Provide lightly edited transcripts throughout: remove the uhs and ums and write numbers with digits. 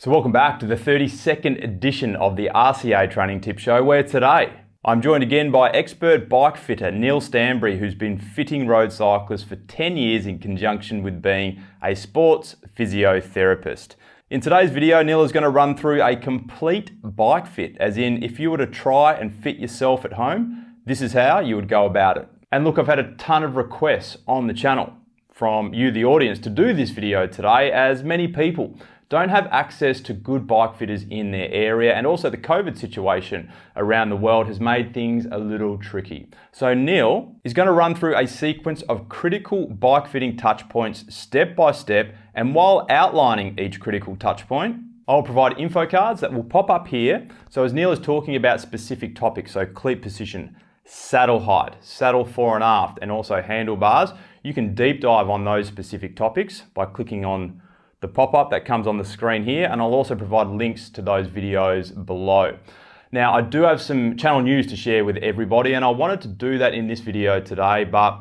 So welcome back to the 32nd edition of the RCA Training Tip Show, where today I'm joined again by expert bike fitter Neil Stanbury, who's been fitting road cyclists for 10 years in conjunction with being a sports physiotherapist. In today's video, Neil is going to run through a complete bike fit, as in if you were to try and fit yourself at home, this is how you would go about it. And look, I've had a ton of requests on the channel from you, the audience, to do this video today, as many people don't have access to good bike fitters in their area, and also the COVID situation around the world has made things a little tricky. So Neil is going to run through a sequence of critical bike fitting touch points step by step, and while outlining each critical touch point, I'll provide info cards that will pop up here. So as Neil is talking about specific topics, so cleat position, saddle height, saddle fore and aft, and also handlebars, you can deep dive on those specific topics by clicking on the pop-up that comes on the screen here, and I'll also provide links to those videos below. Now, I do have some channel news to share with everybody, and I wanted to do that in this video today, but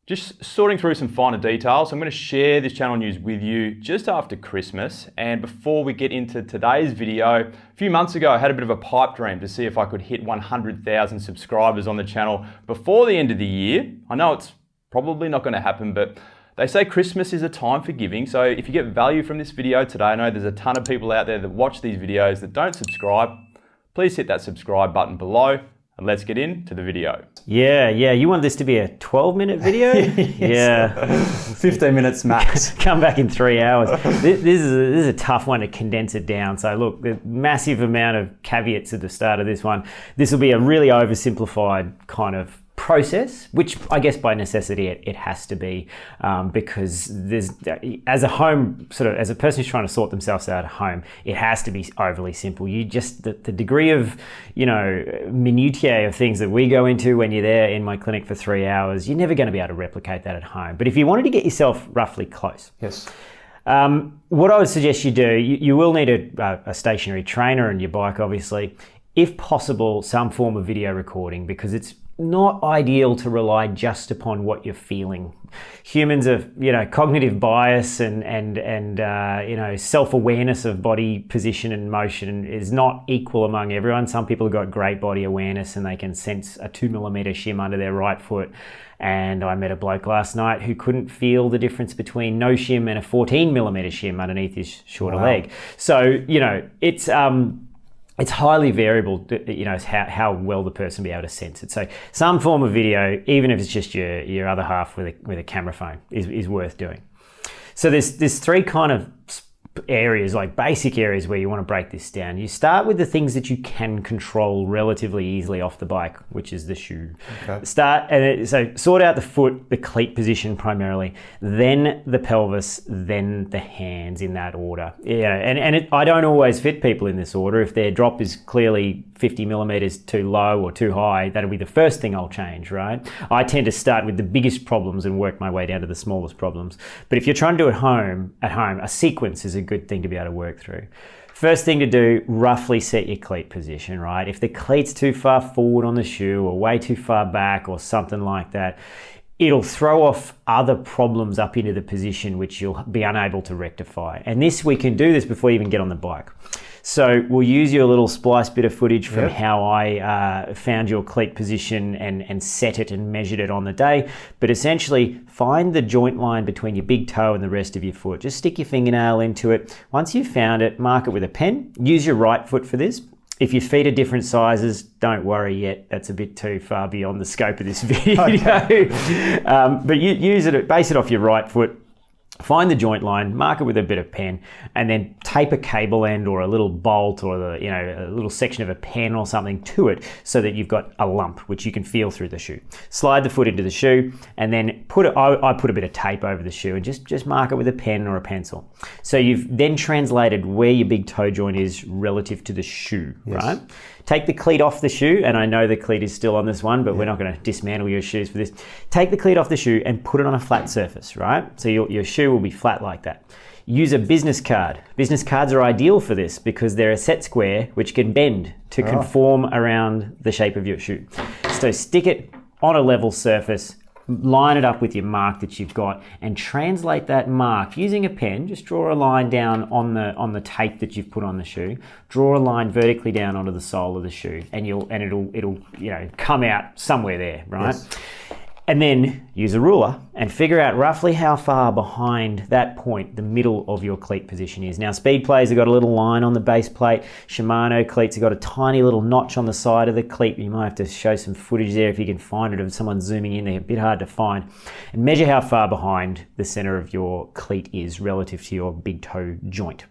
just sorting through some finer details. I'm going to share this channel news with you just after Christmas. And before we get into today's video, a few months ago I had a bit of a pipe dream to see if I could hit 100,000 subscribers on the channel before the end of the year. I know it's probably not going to happen, but they say Christmas is a time for giving, so if you get value from this video today, I know there's a ton of people out there that watch these videos that don't subscribe, please hit that subscribe button below, and let's get into the video. Yeah, you want this to be a 12-minute video? Yeah. 15 minutes max. Come back in 3 hours. This is a tough one to condense it down. So look, the massive amount of caveats at the start of this one. This will be a really oversimplified kind of process, which I guess by necessity it has to be, because there's, as a person who's trying to sort themselves out at home, it has to be overly simple. You just the degree of minutiae of things that we go into when you're there in my clinic for 3 hours, you're never going to be able to replicate that at home. But if you wanted to get yourself roughly close, yes. What I would suggest you do, you will need a stationary trainer on your bike, obviously. If possible, some form of video recording, because it's not ideal to rely just upon what you're feeling. Humans are, cognitive bias and self-awareness of body position and motion is not equal among everyone. Some people have got great body awareness and they can sense a 2mm shim under their right foot. And I met a bloke last night who couldn't feel the difference between no shim and a 14mm shim underneath his shorter leg. So, it's highly variable, how well the person will be able to sense it. So some form of video, even if it's just your other half with a camera phone, is worth doing. So there's three kind of areas, like basic areas where you want to break this down. You start with the things that you can control relatively easily off the bike, which is the shoe. Okay. So sort out the foot, the cleat position primarily, then the pelvis, then the hands, in that order. Yeah, and I don't always fit people in this order. If their drop is clearly 50mm too low or too high, that'll be the first thing I'll change, right? I tend to start with the biggest problems and work my way down to the smallest problems. But if you're trying to do it at home, a sequence is a good thing to be able to work through. First thing to do, roughly set your cleat position, right? If the cleat's too far forward on the shoe or way too far back or something like that, it'll throw off other problems up into the position which you'll be unable to rectify. And we can do this before you even get on the bike. So we'll use your little splice bit of footage from how I found your cleat position and set it and measured it on the day. But essentially, find the joint line between your big toe and the rest of your foot. Just stick your fingernail into it. Once you've found it, mark it with a pen. Use your right foot for this. If your feet are different sizes, don't worry yet. That's a bit too far beyond the scope of this video. Okay. But base it off your right foot. Find the joint line, mark it with a bit of pen, and then tape a cable end or a little bolt or a little section of a pen or something to it, so that you've got a lump which you can feel through the shoe. Slide the foot into the shoe, and then I put a bit of tape over the shoe and just mark it with a pen or a pencil. So you've then translated where your big toe joint is relative to the shoe, right? Take the cleat off the shoe, and I know the cleat is still on this one, but we're not going to dismantle your shoes for this. Take the cleat off the shoe and put it on a flat surface, right? So your shoe will be flat like that. Use a business card. Business cards are ideal for this because they're a set square which can bend to conform around the shape of your shoe. So stick it on a level surface, line it up with your mark that you've got and translate that mark using a pen. Just draw a line down on the tape that you've put on the shoe. Draw a line vertically down onto the sole of the shoe, and it'll come out somewhere there, right? Yes. And then use a ruler and figure out roughly how far behind that point the middle of your cleat position is. Now, Speed Plays have got a little line on the base plate. Shimano cleats have got a tiny little notch on the side of the cleat. You might have to show some footage there if you can find it of someone zooming in. They're a bit hard to find. And measure how far behind the center of your cleat is relative to your big toe joint.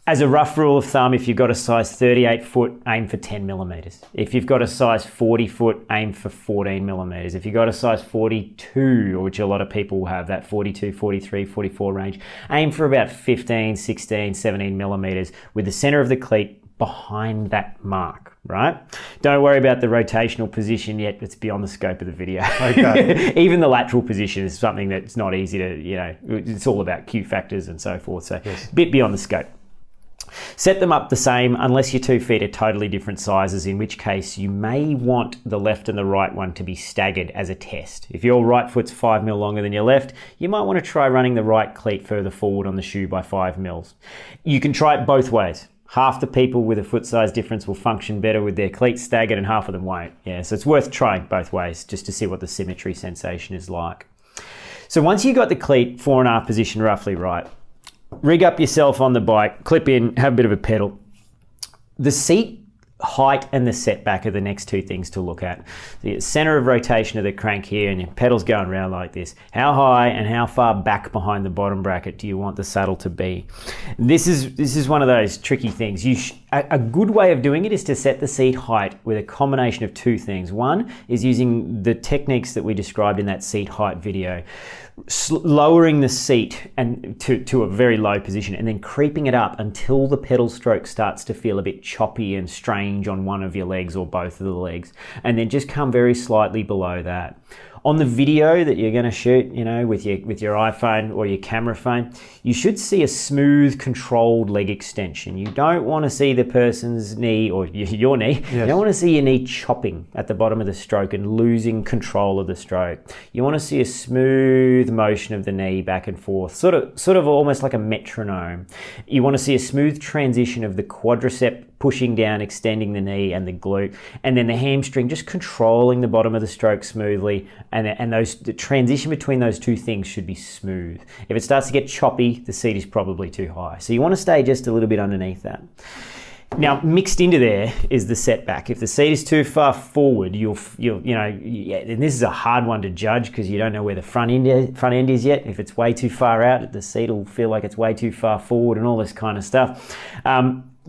As a rough rule of thumb, if you've got a size 38 foot, aim for 10 millimeters. If you've got a size 40 foot, aim for 14 millimeters. If you've got a size 42, which a lot of people have, that 42, 43, 44 range, aim for about 15, 16, 17 millimeters with the center of the cleat behind that mark, right? Don't worry about the rotational position yet. It's beyond the scope of the video. Okay. Even the lateral position is something that's not easy to, it's all about Q factors and so forth. So yes. A bit beyond the scope. Set them up the same unless your 2 feet are totally different sizes, in which case you may want the left and the right one to be staggered as a test. If your right foot's 5 mil longer than your left, you might want to try running the right cleat further forward on the shoe by 5 mils. You can try it both ways. Half the people with a foot size difference will function better with their cleats staggered and half of them won't. Yeah, so it's worth trying both ways just to see what the symmetry sensation is like. So once you got the cleat 4.5 position roughly right, rig up yourself on the bike, clip in, have a bit of a pedal. The seat height and the setback are the next two things to look at. The center of rotation of the crank here, and your pedal's going around like this. How high and how far back behind the bottom bracket do you want the saddle to be? This is one of those tricky things. A good way of doing it is to set the seat height with a combination of two things. One is using the techniques that we described in that seat height video. Lowering the seat and to a very low position and then creeping it up until the pedal stroke starts to feel a bit choppy and strange on one of your legs or both of the legs, and then just come very slightly below that. On the video that you're going to shoot, with your iPhone or your camera phone, you should see a smooth, controlled leg extension. You don't want to see the person's knee or your knee. Yes. You don't want to see your knee chopping at the bottom of the stroke and losing control of the stroke. You want to see a smooth motion of the knee back and forth, sort of almost like a metronome. You want to see a smooth transition of the quadricep pushing down, extending the knee and the glute, and then the hamstring just controlling the bottom of the stroke smoothly, and the transition between those two things should be smooth. If it starts to get choppy, the seat is probably too high. So you want to stay just a little bit underneath that. Now, mixed into there is the setback. If the seat is too far forward, and this is a hard one to judge because you don't know where the front end is yet. If it's way too far out, the seat will feel like it's way too far forward and all this kind of stuff.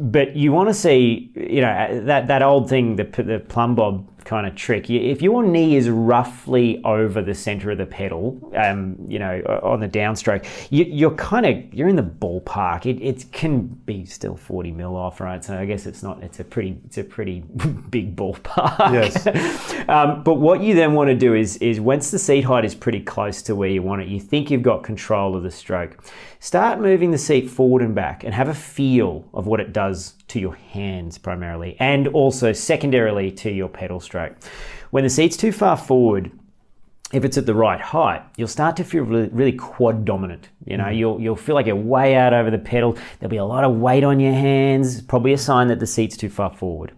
But you want to see, that old thing, the plumb bob kind of trick. If your knee is roughly over the center of the pedal, on the downstroke, you're in the ballpark. It can be still 40 mil off, right? So I guess it's a pretty big ballpark. Yes. But what you then want to do is once the seat height is pretty close to where you want it, you think you've got control of the stroke, start moving the seat forward and back and have a feel of what it does to your hands primarily, and also secondarily to your pedal stroke. When the seat's too far forward, if it's at the right height, you'll start to feel really quad dominant. You'll feel like you're way out over the pedal. There'll be a lot of weight on your hands, probably a sign that the seat's too far forward.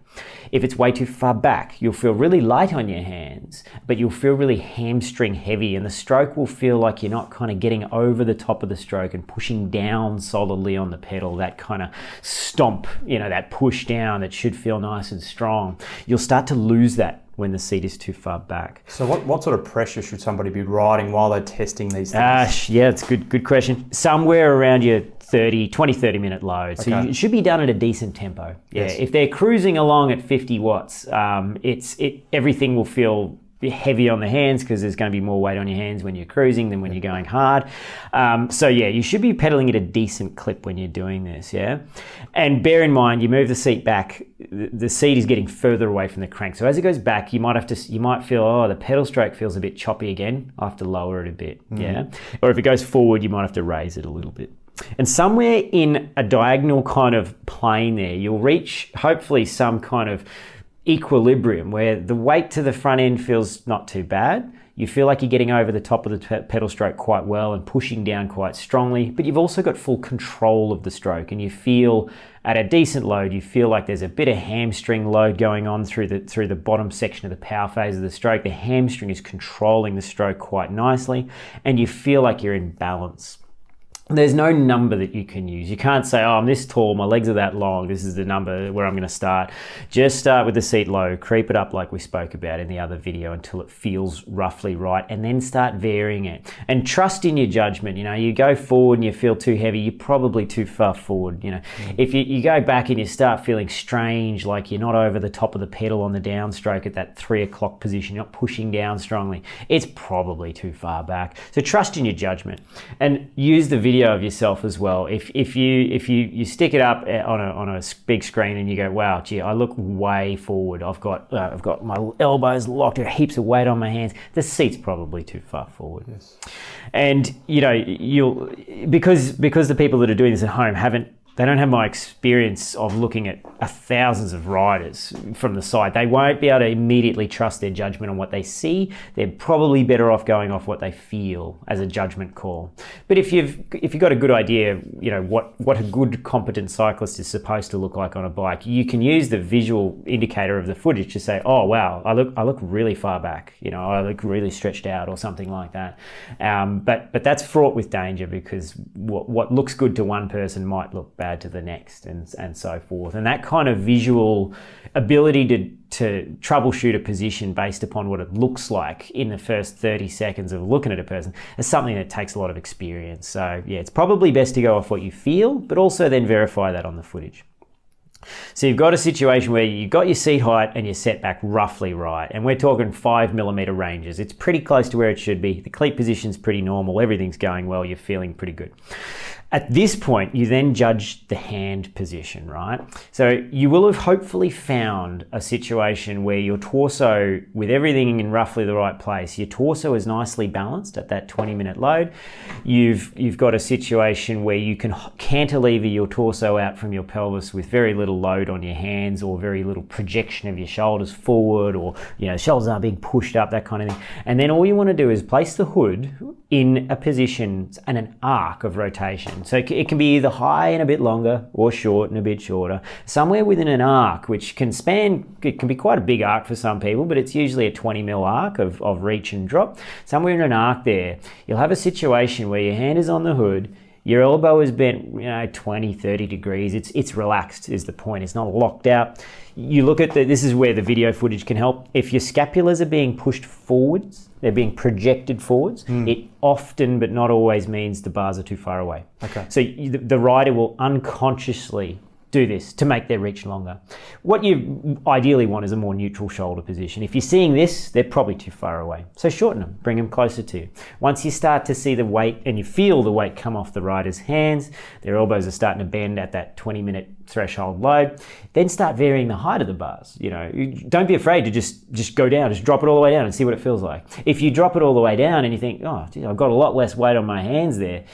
If it's way too far back, you'll feel really light on your hands, but you'll feel really hamstring heavy, and the stroke will feel like you're not kind of getting over the top of the stroke and pushing down solidly on the pedal, that kind of stomp, that push down that should feel nice and strong. You'll start to lose that when the seat is too far back. So what sort of pressure should somebody be riding while they're testing these things? Yeah, it's a good question. Somewhere around your 20-30 minute load. So it should be done at a decent tempo. Yeah. Yes. If they're cruising along at 50 watts, everything will feel heavy on the hands because there's going to be more weight on your hands when you're cruising than when you're going hard. You should be pedaling at a decent clip when you're doing this, yeah? And bear in mind, you move the seat back, the seat is getting further away from the crank. So as it goes back, you might feel, the pedal stroke feels a bit choppy again. I have to lower it a bit, yeah? Or if it goes forward, you might have to raise it a little bit. And somewhere in a diagonal kind of plane there, you'll reach hopefully some kind of equilibrium where the weight to the front end feels not too bad. You feel like you're getting over the top of the pedal stroke quite well and pushing down quite strongly, but you've also got full control of the stroke, and you feel at a decent load, you feel like there's a bit of hamstring load going on through the bottom section of the power phase of the stroke. The hamstring is controlling the stroke quite nicely, and you feel like you're in balance. There's no number that you can use. You can't say, oh, I'm this tall, my legs are that long, this is the number where I'm going to start. Just start with the seat low, creep it up like we spoke about in the other video until it feels roughly right, and then start varying it. And trust in your judgment. You know, you go forward and you feel too heavy, you're probably too far forward. You know, if you go back and you start feeling strange, like you're not over the top of the pedal on the downstroke at that 3 o'clock position, you're not pushing down strongly, it's probably too far back. So trust in your judgment and use the video of yourself as well. If you stick it up on a big screen and you go, wow, gee, I look way forward, I've got my elbows locked, heaps of weight on my hands, the seat's probably too far forward. Yes. And you know, because the people that are doing this at home they don't have my experience of looking at thousands of riders from the side. They won't be able to immediately trust their judgment on what they see. They're probably better off going off what they feel as a judgment call. But if you've got a good idea, you know, what a good competent cyclist is supposed to look like on a bike, you can use the visual indicator of the footage to say, oh wow, I look really far back, you know, I look really stretched out or something like that. But that's fraught with danger, because what looks good to one person might look bad to the next, and so forth. And that kind of visual ability to troubleshoot a position based upon what it looks like in the first 30 seconds of looking at a person is something that takes a lot of experience. So yeah, it's probably best to go off what you feel, but also then verify that on the footage. So you've got a situation where you've got your seat height and your setback roughly right, and we're talking 5mm ranges. It's pretty close to where it should be. The cleat position's pretty normal, everything's going well, you're feeling pretty good. At this point, you then judge the hand position, right? So you will have hopefully found a situation where your torso, with everything in roughly the right place, your torso is nicely balanced at that 20-minute load. You've got a situation where you can cantilever your torso out from your pelvis with very little load on your hands, or very little projection of your shoulders forward, or, you know, shoulders aren't being pushed up, that kind of thing. And then all you want to do is place the hood in a position and an arc of rotation. So it can be either high and a bit longer, or short and a bit shorter, somewhere within an arc, which can span, it can be quite a big arc for some people, but it's usually a 20mm arc of reach and drop. Somewhere in an arc there, you'll have a situation where your hand is on the hood, your elbow is bent, you know, 20, 30 degrees. It's relaxed is the point. It's not locked out. You look at this is where the video footage can help. If your scapulars are being pushed forwards, they're being projected forwards, it often, but not always, means the bars are too far away. Okay. So the rider will unconsciously do this to make their reach longer. What you ideally want is a more neutral shoulder position. If you're seeing this, they're probably too far away. So shorten them, bring them closer to you. Once you start to see the weight and you feel the weight come off the rider's hands, their elbows are starting to bend at that 20-minute threshold load, then start varying the height of the bars. You know, don't be afraid to just go down, just drop it all the way down and see what it feels like. If you drop it all the way down and you think, oh, gee, I've got a lot less weight on my hands there,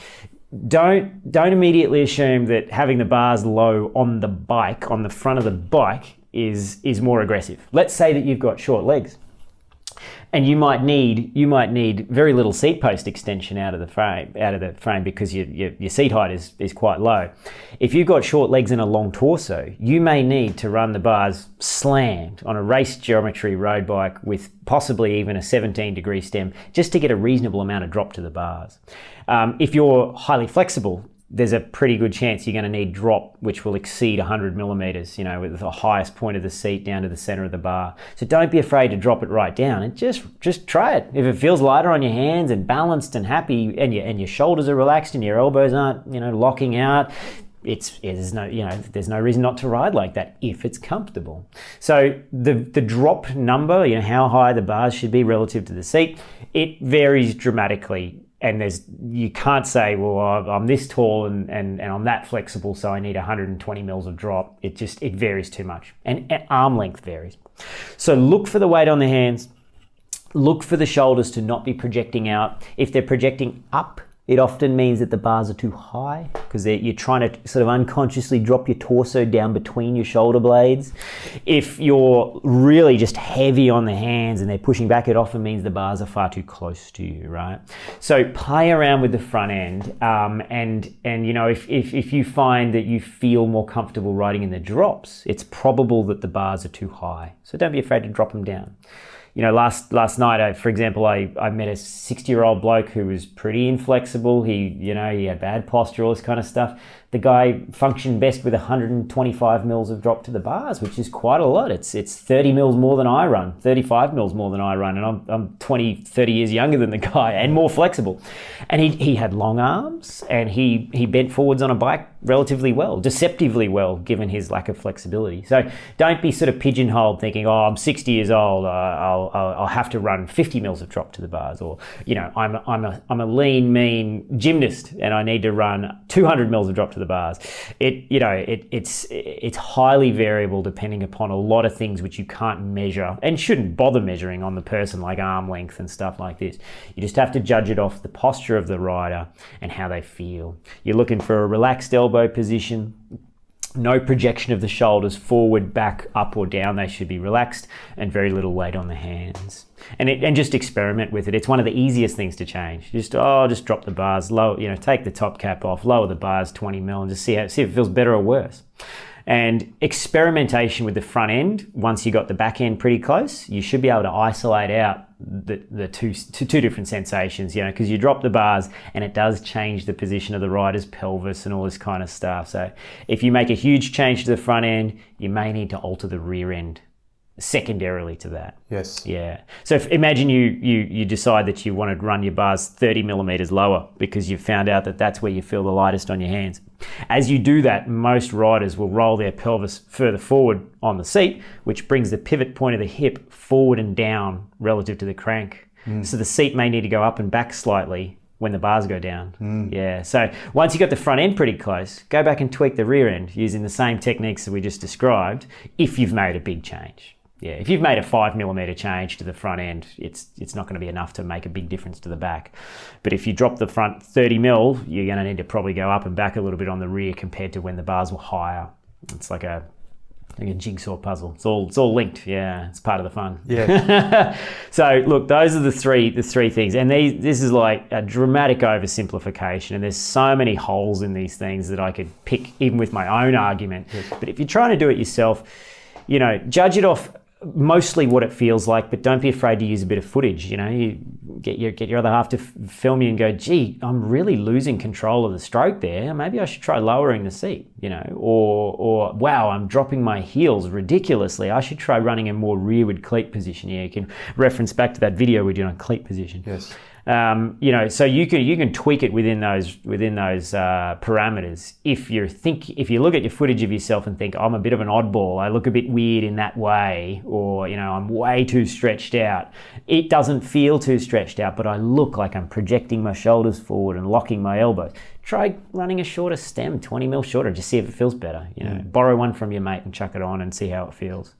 don't immediately assume that having the bars low on the bike, on the front of the bike, is more aggressive. Let's say that you've got short legs, and you might need very little seat post extension out of the frame because your seat height is quite low. If you've got short legs and a long torso, you may need to run the bars slammed on a race geometry road bike with possibly even a 17-degree stem, just to get a reasonable amount of drop to the bars. If you're highly flexible, there's a pretty good chance you're going to need drop which will exceed 100mm, you know, with the highest point of the seat down to the center of the bar. So don't be afraid to drop it right down and just try it. If it feels lighter on your hands and balanced and happy, and your shoulders are relaxed and your elbows aren't, you know, locking out, there's no reason not to ride like that if it's comfortable. So the drop number, you know, how high the bars should be relative to the seat, it varies dramatically. And you can't say, well, I'm this tall and I'm that flexible, so I need 120mm of drop. It varies too much. And arm length varies. So look for the weight on the hands. Look for the shoulders to not be projecting out. If they're projecting up it often means that the bars are too high because you're trying to sort of unconsciously drop your torso down between your shoulder blades. If you're really just heavy on the hands and they're pushing back, it often means the bars are far too close to you, right? So play around with the front end, and you know, if you find that you feel more comfortable riding in the drops, it's probable that the bars are too high. So don't be afraid to drop them down. You know, last night, for example, I met a 60-year-old bloke who was pretty inflexible. He had bad posture, all this kind of stuff. The guy functioned best with 125 mils of drop to the bars, which is quite a lot. It's 30 mils more than I run, 35 mils more than I run, and I'm 20, 30 years younger than the guy and more flexible. And he had long arms, and he bent forwards on a bike relatively well, deceptively well, given his lack of flexibility. So don't be sort of pigeonholed thinking, oh, I'm 60 years old, I'll have to run 50 mils of drop to the bars, or you know, I'm a lean, mean gymnast and I need to run 200 mils of drop to the bars. It's highly variable depending upon a lot of things which you can't measure and shouldn't bother measuring on the person, like arm length and stuff like this. You just have to judge it off the posture of the rider and how they feel. You're looking for a relaxed elbow position. No projection of the shoulders forward, back, up or down. They should be relaxed, and very little weight on the hands. And just experiment with it. It's one of the easiest things to change. Just drop the bars low. You know, take the top cap off, lower the bars 20 mil, and just see if it feels better or worse. And experimentation with the front end, once you got the back end pretty close, you should be able to isolate out the two different sensations, you know, because you drop the bars and it does change the position of the rider's pelvis and all this kind of stuff. So if you make a huge change to the front end, you may need to alter the rear end secondarily to that. Yes. Yeah. So imagine you decide that you want to run your bars 30 millimeters lower because you've found out that that's where you feel the lightest on your hands. As you do that, most riders will roll their pelvis further forward on the seat, which brings the pivot point of the hip forward and down relative to the crank. So the seat may need to go up and back slightly when the bars go down. Yeah. So once you got the front end pretty close, go back and tweak the rear end using the same techniques that we just described if you've made a big change. Yeah, if you've made a 5 millimeter change to the front end, it's not going to be enough to make a big difference to the back. But if you drop the front 30 mil, you're going to need to probably go up and back a little bit on the rear compared to when the bars were higher. It's like a jigsaw puzzle. It's all linked. Yeah, it's part of the fun. Yeah. So look, those are the three things, and this is like a dramatic oversimplification. And there's so many holes in these things that I could pick even with my own argument. Yes. But if you're trying to do it yourself, you know, judge it off mostly what it feels like, but don't be afraid to use a bit of footage. You know, you get your other half to film you and go, gee, I'm really losing control of the stroke there. Maybe I should try lowering the seat, you know, or wow, I'm dropping my heels ridiculously. I should try running a more rearward cleat position. Yeah, you can reference back to that video we did on cleat position. Yes. You know, so you can tweak it within those parameters. If you look at your footage of yourself and think, I'm a bit of an oddball, I look a bit weird in that way, or you know, I'm way too stretched out. It doesn't feel too stretched out, but I look like I'm projecting my shoulders forward and locking my elbows. Try running a shorter stem, 20 mil shorter, just see if it feels better. You know, borrow one from your mate and chuck it on and see how it feels.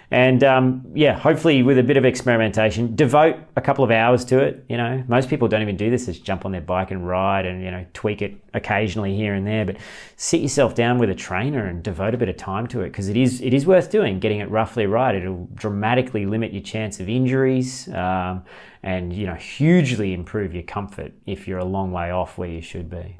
And hopefully with a bit of experimentation, devote a couple of hours to it. You know, most people don't even do this, just jump on their bike and ride and, you know, tweak it occasionally here and there, but sit yourself down with a trainer and devote a bit of time to it, because it is worth doing, getting it roughly right. It'll dramatically limit your chance of injuries and, you know, hugely improve your comfort if you're a long way off where you should be.